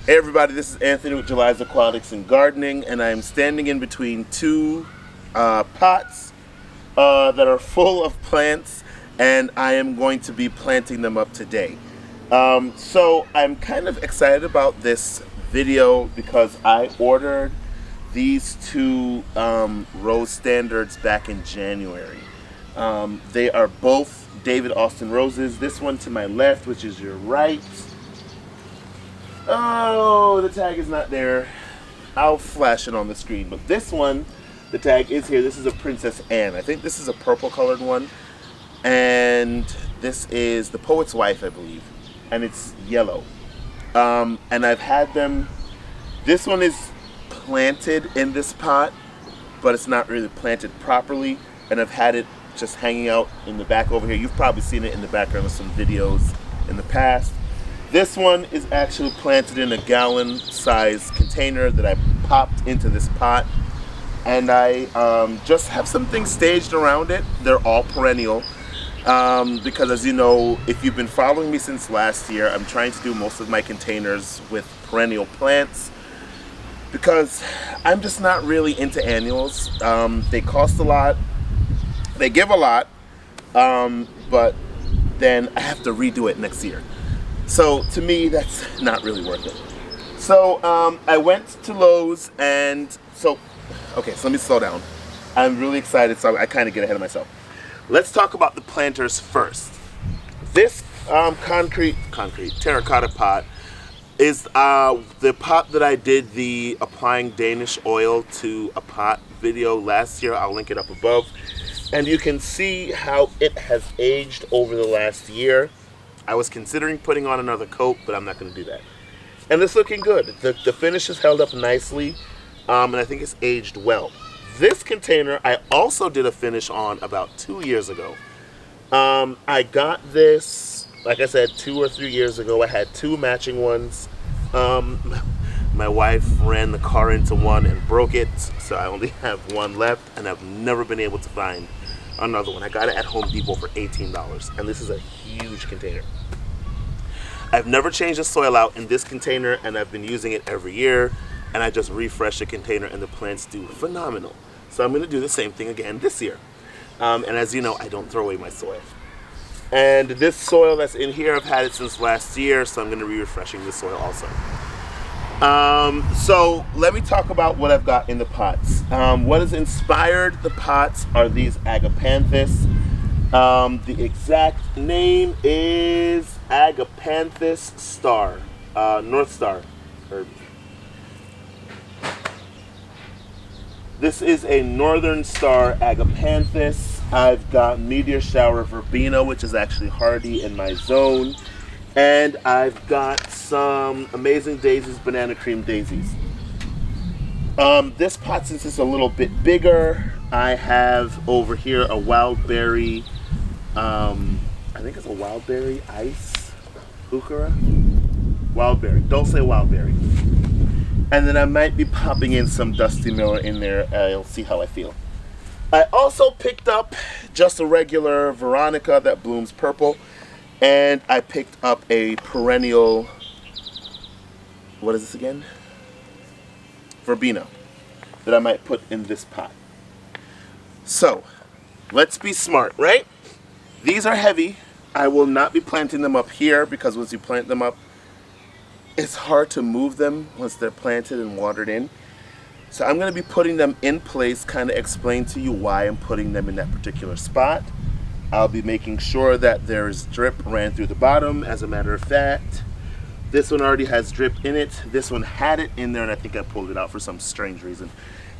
Hey everybody, this is Anthony with Jhuly Aquatics and Gardening, and I am standing in between two pots that are full of plants, and I am going to be planting them up today. So I'm kind of excited about this video because I ordered these two rose standards back in January. They are both David Austin roses. This one to my left, which is your right. Oh, the tag is not there. I'll flash it on the screen. But this one, the tag is here. This is a Princess Anne. I think this is a purple colored one. And this is the Poet's Wife, I believe. And it's yellow. And I've had them. This one is planted in this pot, but it's not really planted properly. And I've had it just hanging out in the back over here. You've probably seen it in the background of some videos in the past. This one is actually planted in a gallon-sized container that I popped into this pot, and I just have some things staged around it. They're all perennial because, as you know, if you've been following me since last year, I'm trying to do most of my containers with perennial plants because I'm just not really into annuals. They cost a lot, they give a lot, but then I have to redo it next year. So to me, that's not really worth it. So I went to Lowe's and okay, so let me slow down. I'm really excited, so I kind of get ahead of myself. Let's talk about the planters first. This concrete terracotta pot is the pot that I did the applying Danish oil to a pot video last year. I'll link it up above. And you can see how it has aged over the last year. I was considering putting on another coat, but I'm not going to do that. And it's looking good. The finish is held up nicely, and I think it's aged well. This container, I also did a finish on about 2 years ago. I got this, like I said, 2 or 3 years ago. I had two matching ones. My wife ran the car into one and broke it, so I only have one left, and I've never been able to find another one. I got it at Home Depot for $18, and this is a huge container. I've never changed the soil out in this container, and I've been using it every year, and I just refresh the container, and the plants do phenomenal. So I'm going to do the same thing again this year. And as you know, I don't throw away my soil. And this soil that's in here, I've had it since last year, so I'm going to be refreshing this soil also. So let me talk about what I've got in the pots. What has inspired the pots are these Agapanthus. The exact name is Agapanthus Star, North Star. This is a Northern Star Agapanthus. I've got Meteor Shower Verbena, which is actually hardy in my zone. And I've got some Amazing Daisies, Banana Cream Daisies. This pot, since it's a little bit bigger, I have over here a wild berry, I think it's a wild berry ice, Ukara? Wild berry, don't say wild berry. And then I might be popping in some Dusty Miller in there. I'll see how I feel. I also picked up just a regular Veronica that blooms purple. And I picked up a perennial, what is this again? Verbena, that I might put in this pot. So, let's be smart, right? These are heavy. I will not be planting them up here because once you plant them up, it's hard to move them once they're planted and watered in. So I'm going to be putting them in place, kind of explain to you why I'm putting them in that particular spot. I'll be making sure that there's drip ran through the bottom. As a matter of fact, this one already has drip in it. This one had it in there, and I think I pulled it out for some strange reason.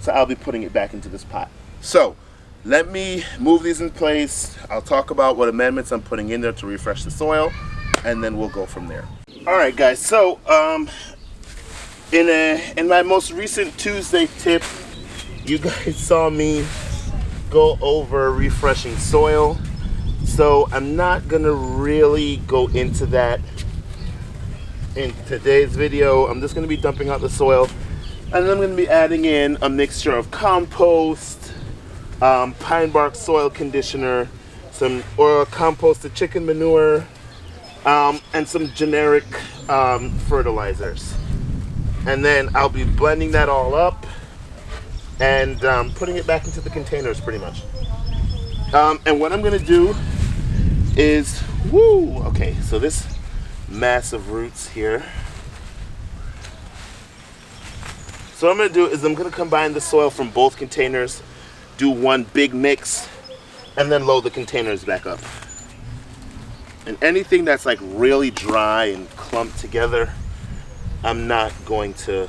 So I'll be putting it back into this pot. So let me move these in place. I'll talk about what amendments I'm putting in there to refresh the soil, and then we'll go from there. All right, guys. So in my most recent Tuesday tip, you guys saw me go over refreshing soil. So I'm not gonna really go into that in today's video. I'm just gonna be dumping out the soil, and then I'm gonna be adding in a mixture of compost, pine bark soil conditioner, some composted chicken manure, and some generic fertilizers. And then I'll be blending that all up and putting it back into the containers pretty much. And what I'm gonna do is, okay, so this mass of roots here. So what I'm gonna do is I'm gonna combine the soil from both containers, do one big mix, and then load the containers back up. And anything that's like really dry and clumped together, I'm not going to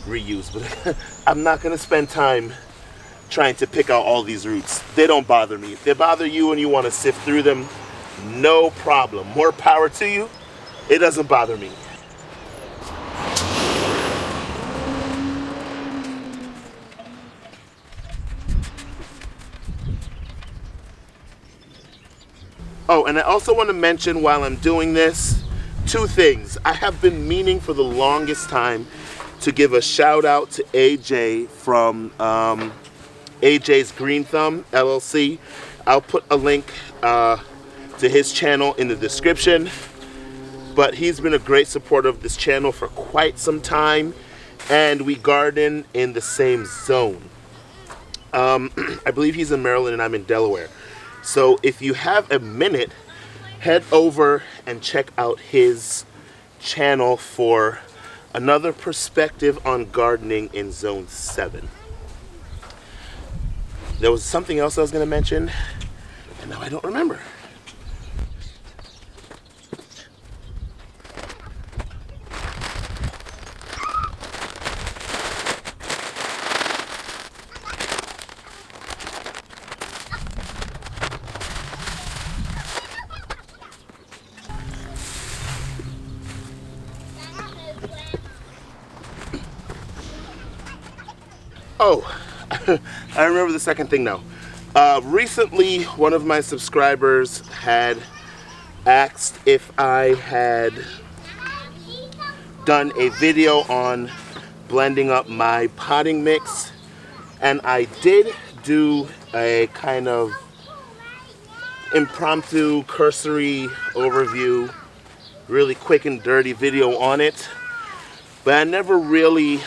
reuse, but I'm not going to spend time trying to pick out all these roots. They don't bother me. If they bother you and you want to sift through them, no problem. More power to you. It doesn't bother me. Oh, and I also want to mention while I'm doing this, two things. I have been meaning for the longest time to give a shout out to AJ from AJ's Green Thumb LLC. I'll put a link to his channel in the description. But he's been a great supporter of this channel for quite some time, and we garden in the same zone. I believe he's in Maryland and I'm in Delaware. So if you have a minute, head over and check out his channel for another perspective on gardening in Zone 7. There was something else I was going to mention, and now I don't remember. Oh, I remember the second thing now. Recently, one of my subscribers had asked if I had done a video on blending up my potting mix, and I did do a kind of impromptu, cursory overview, really quick and dirty video on it, but I never really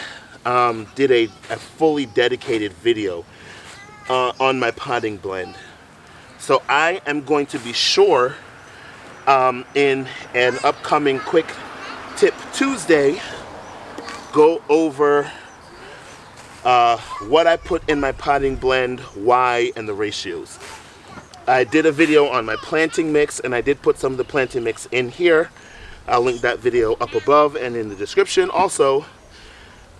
did a fully dedicated video on my potting blend. So I am going to be sure in an upcoming Quick Tip Tuesday go over what I put in my potting blend, why, and the ratios. I did a video on my planting mix, and I did put some of the planting mix in here. I'll link that video up above and in the description also.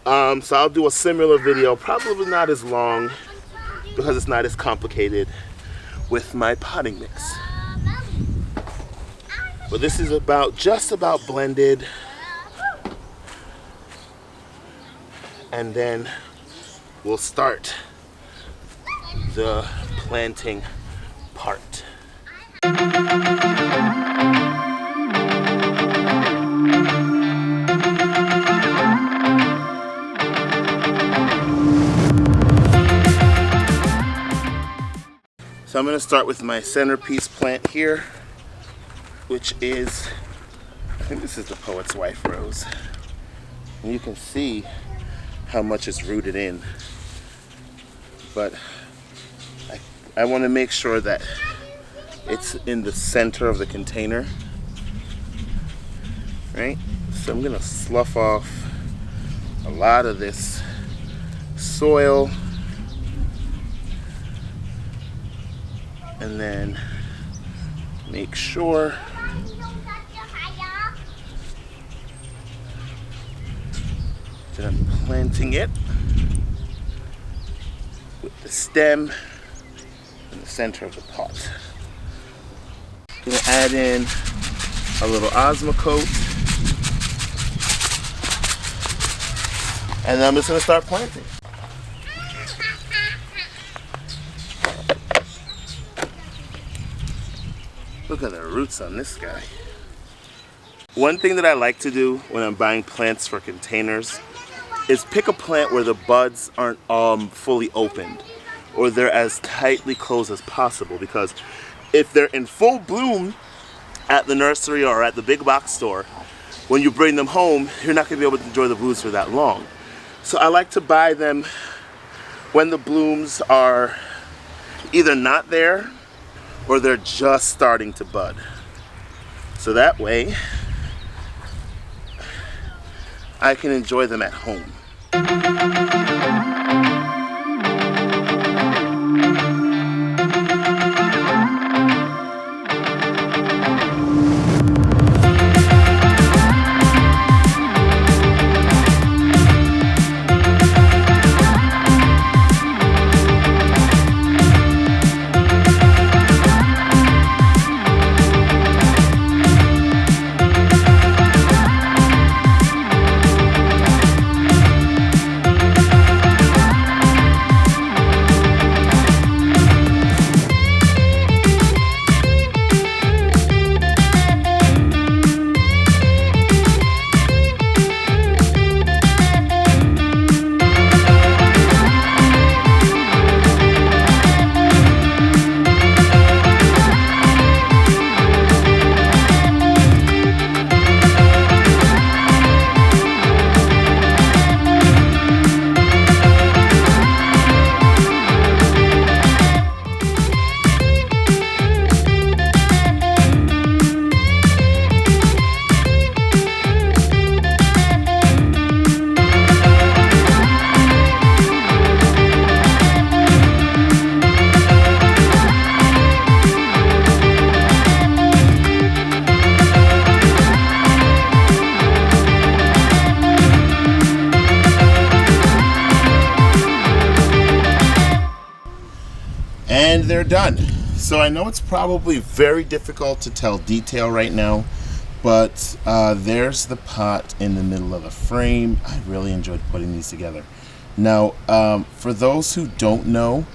So I'll do a similar video, probably not as long because it's not as complicated with my potting mix. But this is just about blended, and then we'll start the planting part. So I'm going to start with my centerpiece plant here, which is, I think this is the Poet's Wife Rose. And you can see how much is rooted in. But I want to make sure that it's in the center of the container, right? So I'm going to slough off a lot of this soil, and then make sure that I'm planting it with the stem in the center of the pot. I'm going to add in a little Osmocote, and then I'm just going to start planting. Look at the roots on this guy. One thing that I like to do when I'm buying plants for containers is pick a plant where the buds aren't fully opened, or they're as tightly closed as possible, because if they're in full bloom at the nursery or at the big box store, when you bring them home, you're not going to be able to enjoy the blooms for that long. So I like to buy them when the blooms are either not there or they're just starting to bud. So that way, I can enjoy them at home. And they're done. So I know it's probably very difficult to tell detail right now, but there's the pot in the middle of the frame. I really enjoyed putting these together. Now, for those who don't know,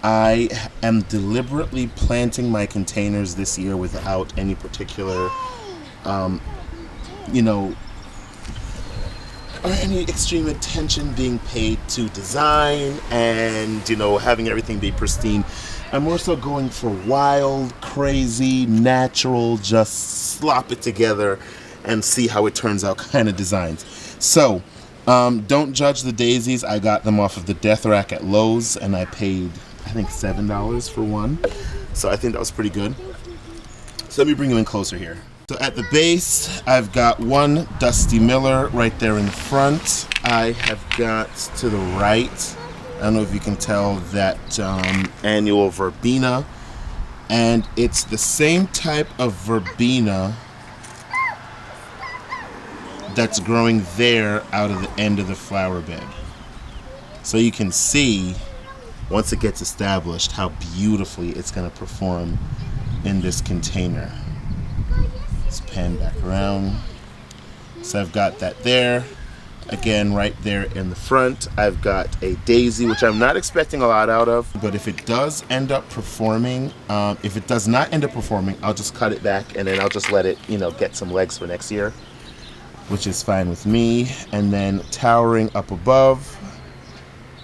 I am deliberately planting my containers this year without any particular, you know, or any extreme attention being paid to design and, you know, having everything be pristine. I'm more so going for wild, crazy, natural, just slop it together and see how it turns out kind of designs. So, don't judge the daisies. I got them off of the Death Rack at Lowe's and I paid, I think, $7 for one. So I think that was pretty good. So let me bring you in closer here. So at the base, I've got one Dusty Miller right there in the front. I have got to the right, I don't know if you can tell, that annual Verbena. And it's the same type of Verbena that's growing there out of the end of the flower bed. So you can see, once it gets established, how beautifully it's going to perform in this container. Let's pan back around. So I've got that there. Again, right there in the front, I've got a daisy, which I'm not expecting a lot out of, but if it does end up performing, if it does not end up performing, I'll just cut it back and then I'll just let it, you know, get some legs for next year, which is fine with me. And then towering up above,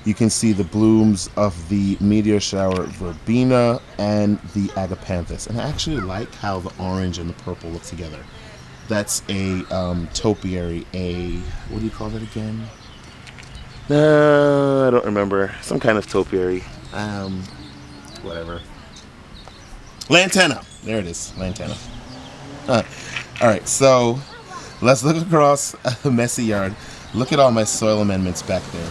you can see the blooms of the Meteor Shower Verbena and the Agapanthus. And I actually like how the orange and the purple look together. That's a topiary, what do you call that again? I don't remember. Some kind of topiary. Whatever. Lantana. There it is. Lantana. Alright, so let's look across the messy yard. Look at all my soil amendments back there.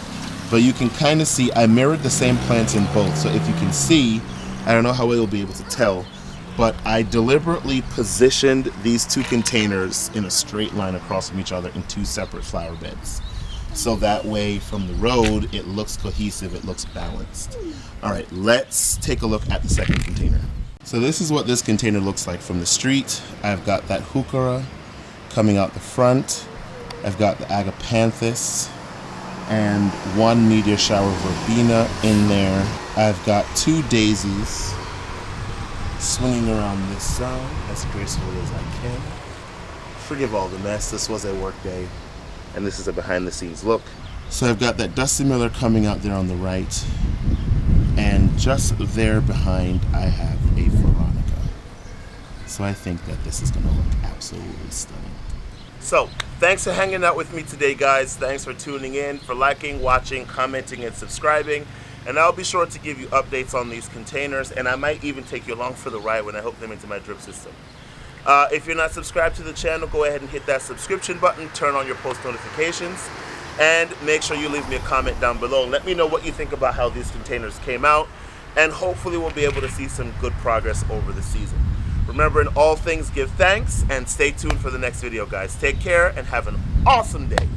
But you can kind of see I mirrored the same plants in both. So if you can see, I don't know how well you'll be able to tell, but I deliberately positioned these two containers in a straight line across from each other in two separate flower beds. So that way from the road, it looks cohesive, it looks balanced. All right, let's take a look at the second container. So this is what this container looks like from the street. I've got that heuchera coming out the front. I've got the Agapanthus and one Meteor Shower Verbena in there. I've got two daisies swinging around this side as gracefully as I can. Forgive all the mess, this was a work day, and this is a behind the scenes look. So I've got that Dusty Miller coming out there on the right, and just there behind I have a Veronica. So I think that this is going to look absolutely stunning. So, thanks for hanging out with me today, guys. Thanks for tuning in, for liking, watching, commenting, and subscribing. And I'll be sure to give you updates on these containers, and I might even take you along for the ride when I hook them into my drip system. If you're not subscribed to the channel, go ahead and hit that subscription button, turn on your post notifications, and make sure you leave me a comment down below. Let me know what you think about how these containers came out, and hopefully we'll be able to see some good progress over the season. Remember, in all things, give thanks, and stay tuned for the next video, guys. Take care and have an awesome day.